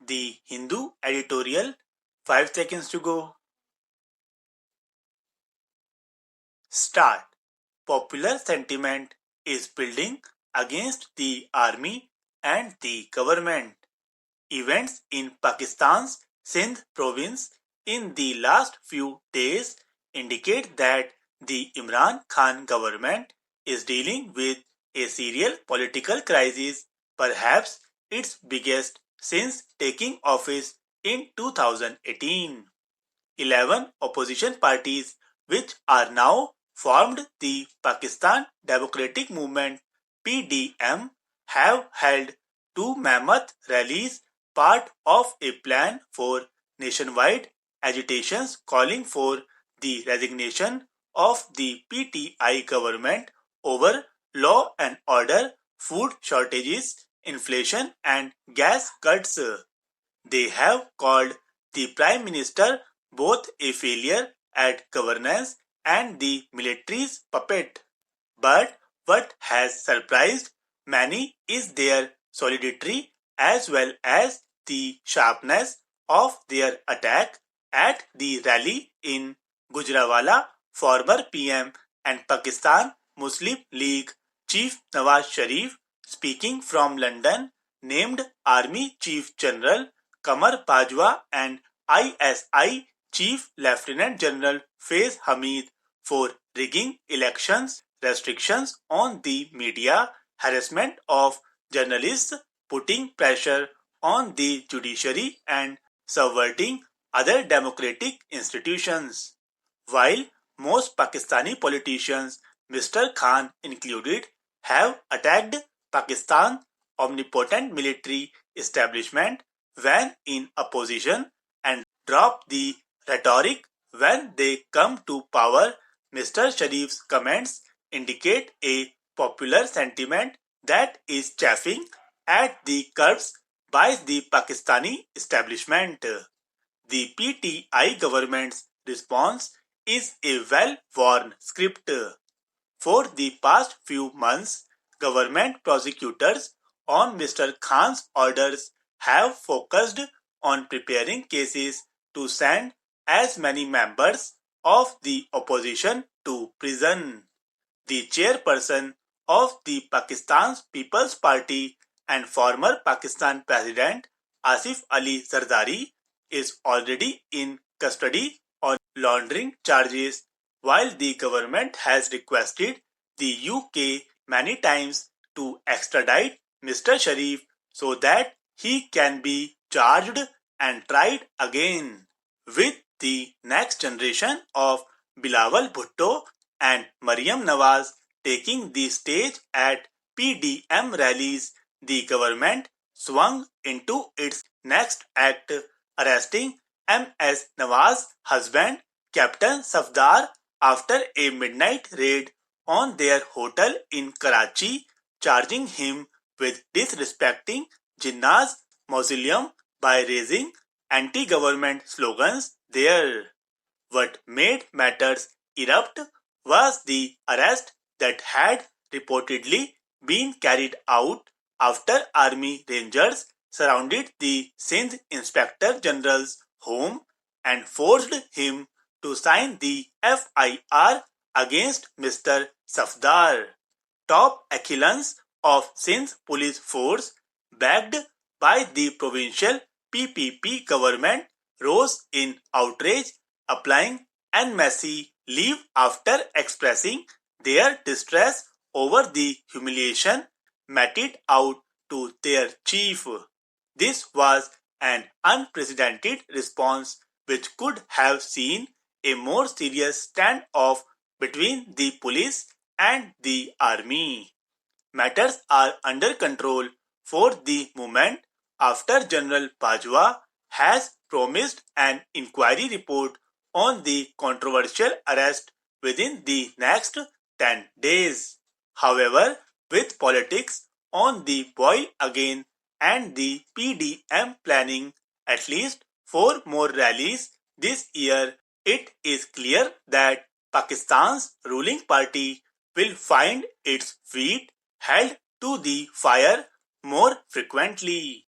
The Hindu editorial, 5 seconds to go. Start. Popular sentiment is building against the army and the government. Events in Pakistan's Sindh province in the last few days indicate that the Imran Khan government is dealing with a serious political crisis, perhaps its biggest since taking office in 2018. 11 opposition parties, which are now formed the Pakistan Democratic Movement (PDM), have held two mammoth rallies, part of a plan for nationwide agitations calling for the resignation of the PTI government over law and order, food shortages, inflation, and gas cuts. They have called the Prime Minister both a failure at governance and the military's puppet. But what has surprised many is their solidity as well as the sharpness of their attack at the rally in Gujranwala. Former PM and Pakistan Muslim League Chief Nawaz Sharif, speaking from London, named Army Chief General Qamar Bajwa and ISI Chief Lieutenant General Faiz Hamid for rigging elections, restrictions on the media, harassment of journalists, putting pressure on the judiciary, and subverting other democratic institutions. While most Pakistani politicians, Mr. Khan included, have attacked Pakistan's omnipotent military establishment when in opposition and dropped the rhetoric when they come to power, Mr. Sharif's comments indicate a popular sentiment that is chafing at the curbs by the Pakistani establishment. The PTI government's response is a well-worn script. For the past few months, government prosecutors on Mr. Khan's orders have focused on preparing cases to send as many members of the opposition to prison. The chairperson of the Pakistan People's Party and former Pakistan President Asif Ali Zardari is already in custody on laundering charges, while the government has requested the UK many times to extradite Mr. Sharif so that he can be charged and tried again. With the next generation of Bilawal Bhutto and Maryam Nawaz taking the stage at PDM rallies, the government swung into its next act, arresting MS Nawaz's husband, Captain Safdar, after a midnight raid on their hotel in Karachi, charging him with disrespecting Jinnah's mausoleum by raising anti-government slogans there. What made matters erupt was the arrest that had reportedly been carried out after army rangers surrounded the Sindh Inspector General's home and forced him to sign the FIR against Mr. Safdar. Top echelons of Sindh police force, backed by the provincial PPP government, rose in outrage, applying en masse leave after expressing their distress over the humiliation meted out to their chief. This was an unprecedented response which could have seen a more serious standoff between the police and the army. Matters are under control for the moment after General Bajwa has promised an inquiry report on the controversial arrest within the next 10 days. However, with politics on the boil again and the PDM planning at least 4 more rallies this year, it is clear that Pakistan's ruling party will find its feet held to the fire more frequently.